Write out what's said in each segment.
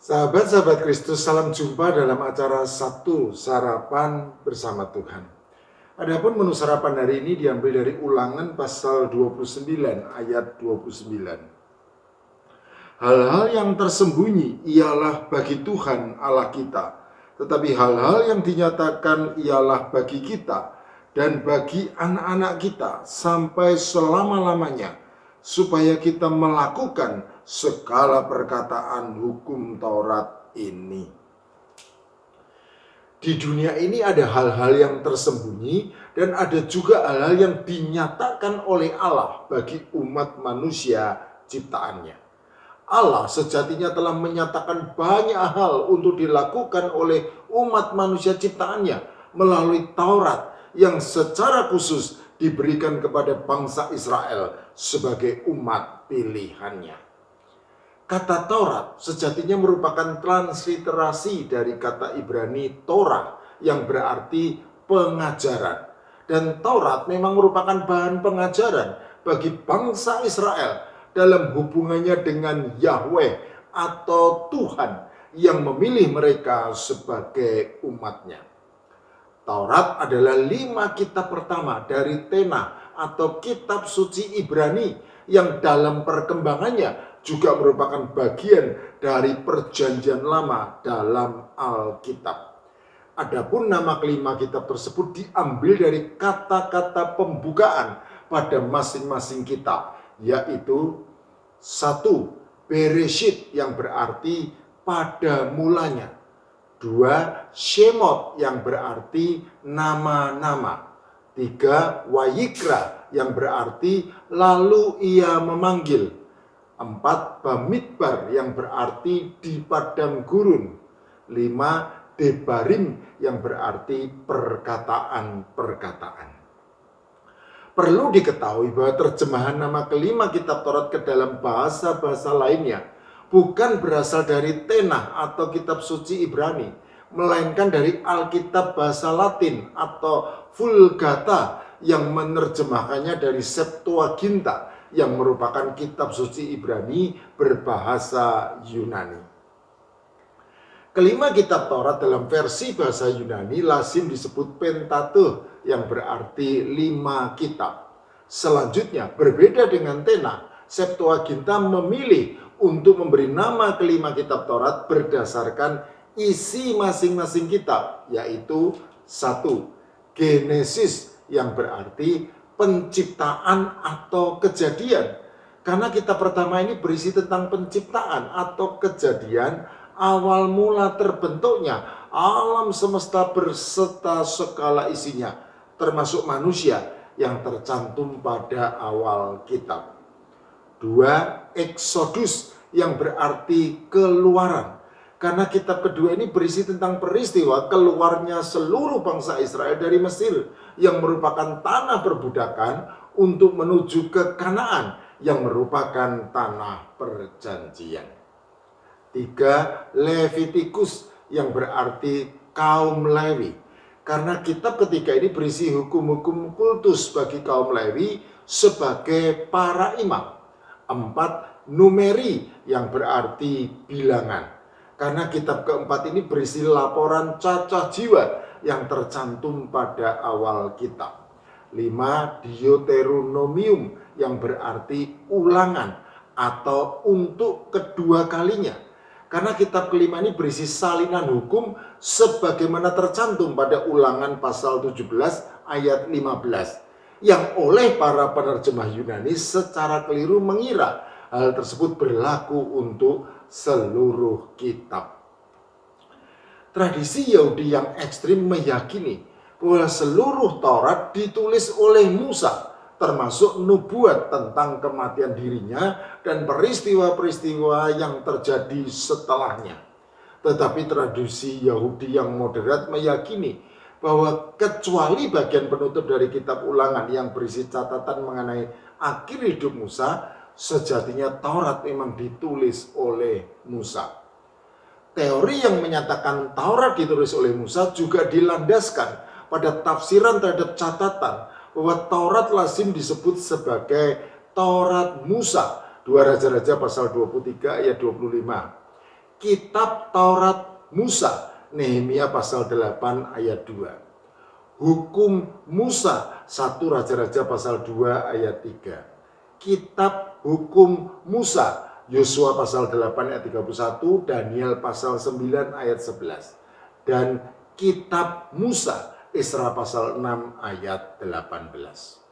Sahabat-sahabat Kristus, salam jumpa dalam acara Sabtu Sarapan bersama Tuhan. Adapun menu sarapan hari ini diambil dari Ulangan pasal 29 ayat 29. Hal-hal yang tersembunyi ialah bagi Tuhan Allah kita, tetapi hal-hal yang dinyatakan ialah bagi kita dan bagi anak-anak kita sampai selama-lamanya, supaya kita melakukan segala perkataan hukum Taurat ini. Di dunia ini ada hal-hal yang tersembunyi dan ada juga hal-hal yang dinyatakan oleh Allah bagi umat manusia ciptaannya. Allah sejatinya telah menyatakan banyak hal untuk dilakukan oleh umat manusia ciptaannya melalui Taurat yang secara khusus diberikan kepada bangsa Israel sebagai umat pilihannya. Kata Taurat sejatinya merupakan transliterasi dari kata Ibrani Torah yang berarti pengajaran. Dan Taurat memang merupakan bahan pengajaran bagi bangsa Israel dalam hubungannya dengan Yahweh atau Tuhan yang memilih mereka sebagai umatnya. Taurat adalah 5 kitab pertama dari Tanakh atau kitab suci Ibrani yang dalam perkembangannya juga merupakan bagian dari perjanjian lama dalam Alkitab. Adapun nama kelima kitab tersebut diambil dari kata-kata pembukaan pada masing-masing kitab, yaitu 1. Bereshit yang berarti pada mulanya. 2. Shemot yang berarti nama-nama. 3. Wayikra yang berarti lalu ia memanggil. 4. Bamidbar yang berarti di padang gurun. 5. Debarim yang berarti perkataan-perkataan. Perlu diketahui bahwa terjemahan nama kelima kitab Taurat ke dalam bahasa-bahasa lainnya bukan berasal dari Tanakh atau kitab suci Ibrani, melainkan dari Alkitab bahasa Latin atau Vulgata yang menerjemahkannya dari Septuaginta yang merupakan kitab suci Ibrani berbahasa Yunani. Kelima kitab Taurat dalam versi bahasa Yunani lazim disebut Pentateuch yang berarti 5 kitab. Selanjutnya, berbeda dengan Tanakh, Septuaginta memilih untuk memberi nama kelima kitab Taurat berdasarkan isi masing-masing kitab, yaitu 1. Genesis yang berarti penciptaan atau kejadian. Karena kitab pertama ini berisi tentang penciptaan atau kejadian awal mula terbentuknya alam semesta berserta segala isinya, termasuk manusia yang tercantum pada awal kitab. 2. Exodus yang berarti keluaran. Karena kitab kedua ini berisi tentang peristiwa keluarnya seluruh bangsa Israel dari Mesir yang merupakan tanah perbudakan untuk menuju ke Kanaan yang merupakan tanah perjanjian. 3. Levitikus yang berarti kaum Lewi. Karena kitab ketiga ini berisi hukum-hukum kultus bagi kaum Lewi sebagai para imam. 4. Numeri yang berarti bilangan. Karena kitab keempat ini berisi laporan cacah jiwa yang tercantum pada awal kitab. 5. Deuteronomium yang berarti ulangan atau untuk kedua kalinya. Karena kitab kelima ini berisi salinan hukum sebagaimana tercantum pada Ulangan pasal 17 ayat 15. Yang oleh para penerjemah Yunani secara keliru mengira hal tersebut berlaku untuk seluruh kitab. Tradisi Yahudi yang ekstrim meyakini bahwa seluruh Taurat ditulis oleh Musa, termasuk nubuat tentang kematian dirinya dan peristiwa-peristiwa yang terjadi setelahnya. Tetapi tradisi Yahudi yang moderat meyakini bahwa kecuali bagian penutup dari kitab Ulangan yang berisi catatan mengenai akhir hidup Musa, sejatinya Taurat memang ditulis oleh Musa. Teori yang menyatakan Taurat ditulis oleh Musa juga dilandaskan pada tafsiran terhadap catatan bahwa Taurat lazim disebut sebagai Taurat Musa. 2 Raja-Raja pasal 23 ayat 25. kitab Taurat Musa, Nehemia pasal 8 ayat 2. Hukum Musa, 1 Raja-Raja pasal 2 ayat 3. Kitab Hukum Musa, Yosua pasal 8 ayat 31, Daniel pasal 9 ayat 11. Dan kitab Musa, Esra pasal 6 ayat 18.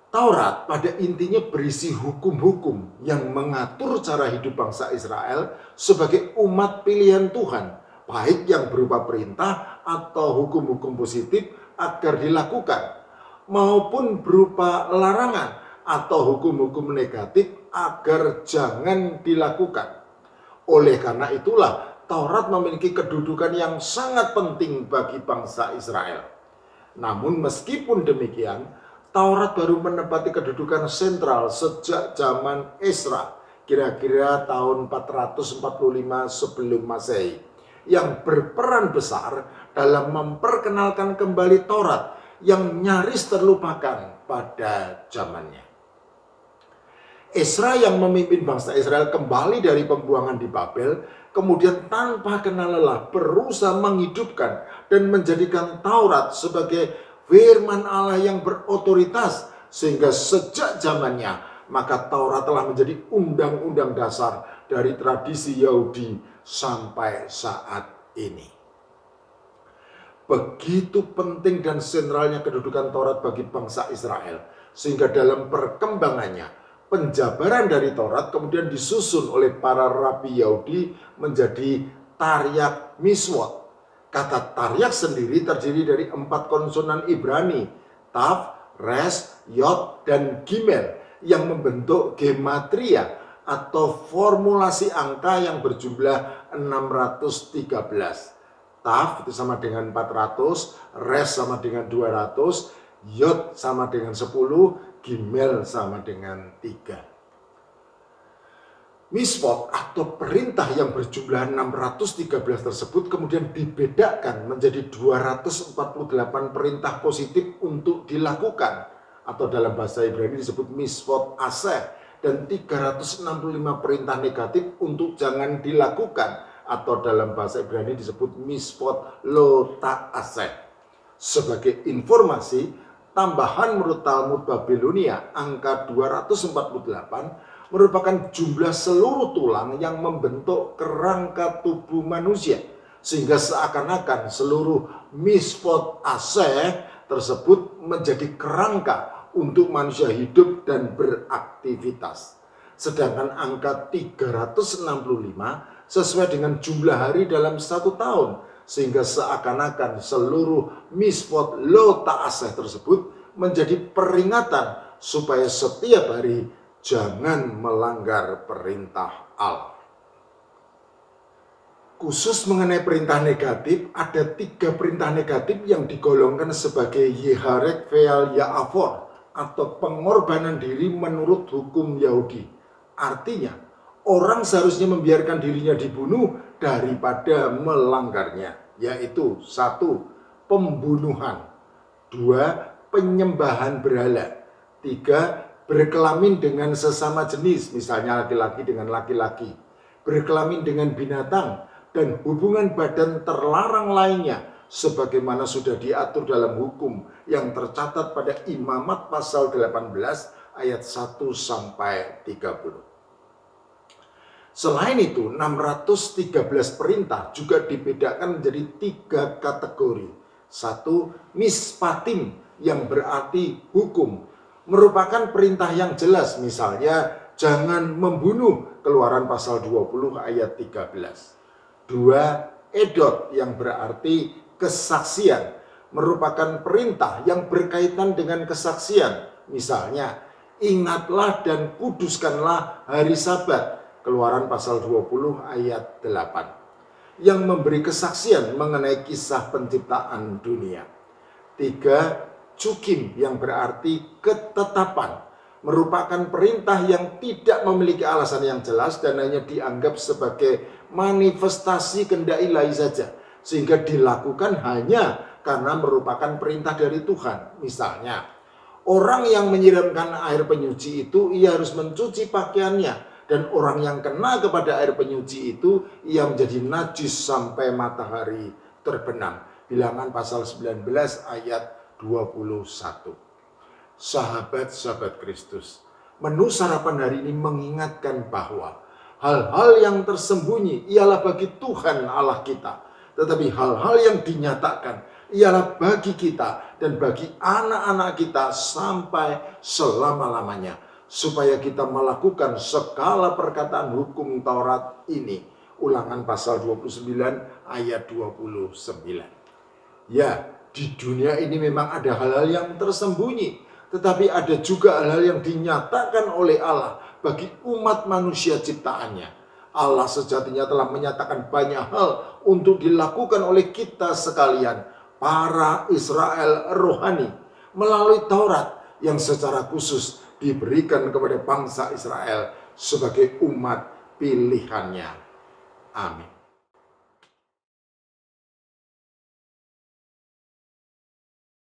Taurat pada intinya berisi hukum-hukum yang mengatur cara hidup bangsa Israel sebagai umat pilihan Tuhan, baik yang berupa perintah atau hukum-hukum positif agar dilakukan, maupun berupa larangan atau hukum-hukum negatif agar jangan dilakukan. Oleh karena itulah Taurat memiliki kedudukan yang sangat penting bagi bangsa Israel. Namun meskipun demikian, Taurat baru menempati kedudukan sentral sejak zaman Esra, kira-kira tahun 445 sebelum Masehi, yang berperan besar dalam memperkenalkan kembali Taurat yang nyaris terlupakan pada zamannya. Esra yang memimpin bangsa Israel kembali dari pembuangan di Babel, kemudian tanpa kenal lelah berusaha menghidupkan dan menjadikan Taurat sebagai firman Allah yang berotoritas, sehingga sejak zamannya maka Taurat telah menjadi undang-undang dasar dari tradisi Yahudi sampai saat ini. Begitu penting dan sentralnya kedudukan Taurat bagi bangsa Israel, sehingga dalam perkembangannya penjabaran dari Taurat kemudian disusun oleh para rabi Yahudi menjadi Taryakh Mishmot. Kata Taryakh sendiri terdiri dari 4 konsonan Ibrani, Tav, Res, Yod, dan Gimel, yang membentuk gematria atau formulasi angka yang berjumlah 613. Tav itu sama dengan 400, Res sama dengan 200, Yod sama dengan 10, Gimel sama dengan 3. Mishmot atau perintah yang berjumlah 613 tersebut kemudian dibedakan menjadi 248 perintah positif untuk dilakukan, atau dalam bahasa Ibrani disebut Mishmot Aseh, dan 365 perintah negatif untuk jangan dilakukan, atau dalam bahasa Ibrani disebut Mishmot Lo Ta'aseh. Sebagai informasi tambahan menurut Talmud Babilonia, angka 248 merupakan jumlah seluruh tulang yang membentuk kerangka tubuh manusia, sehingga seakan-akan seluruh Mishmot Aseh tersebut menjadi kerangka untuk manusia hidup dan beraktivitas. Sedangkan angka 365 sesuai dengan jumlah hari dalam 1 tahun, sehingga seakan-akan seluruh Mishmot Lo Ta'aseh tersebut menjadi peringatan supaya setiap hari jangan melanggar perintah Allah. Khusus mengenai perintah negatif, ada 3 perintah negatif yang digolongkan sebagai Yeharek Ve'al Ya'afor, atau pengorbanan diri menurut hukum Yahudi. Artinya, orang seharusnya membiarkan dirinya dibunuh daripada melanggarnya, yaitu 1. Pembunuhan, 2. Penyembahan berhala, 3. Berkelamin dengan sesama jenis, misalnya laki-laki dengan laki-laki, berkelamin dengan binatang, dan hubungan badan terlarang lainnya, sebagaimana sudah diatur dalam hukum yang tercatat pada Imamat pasal 18 ayat 1-30. Selain itu, 613 perintah juga dibedakan menjadi 3 kategori. 1. Mispatim, yang berarti hukum, merupakan perintah yang jelas, misalnya jangan membunuh, Keluaran pasal 20 ayat 13. 2. Edot, yang berarti kesaksian, merupakan perintah yang berkaitan dengan kesaksian, misalnya ingatlah dan kuduskanlah hari Sabat, Keluaran pasal 20 ayat 8, yang memberi kesaksian mengenai kisah penciptaan dunia. 3. Cukim, yang berarti ketetapan, merupakan perintah yang tidak memiliki alasan yang jelas dan hanya dianggap sebagai manifestasi kehendak ilahi saja, sehingga dilakukan hanya karena merupakan perintah dari Tuhan. Misalnya, orang yang menyiramkan air penyuci itu ia harus mencuci pakaiannya Dan orang yang kena kepada air penyuci itu, ia menjadi najis sampai matahari terbenam. Bilangan pasal 19 ayat 21. Sahabat-sahabat Kristus, menu sarapan hari ini mengingatkan bahwa hal-hal yang tersembunyi ialah bagi Tuhan Allah kita. Tetapi hal-hal yang dinyatakan ialah bagi kita dan bagi anak-anak kita sampai selama-lamanya. Supaya kita melakukan segala perkataan hukum Taurat ini. Ulangan pasal 29 ayat 29. Ya, di dunia ini memang ada hal-hal yang tersembunyi. Tetapi ada juga hal-hal yang dinyatakan oleh Allah bagi umat manusia ciptaannya. Allah sejatinya telah menyatakan banyak hal untuk dilakukan oleh kita sekalian, para Israel rohani, melalui Taurat yang secara khusus diberikan kepada bangsa Israel sebagai umat pilihannya. Amin.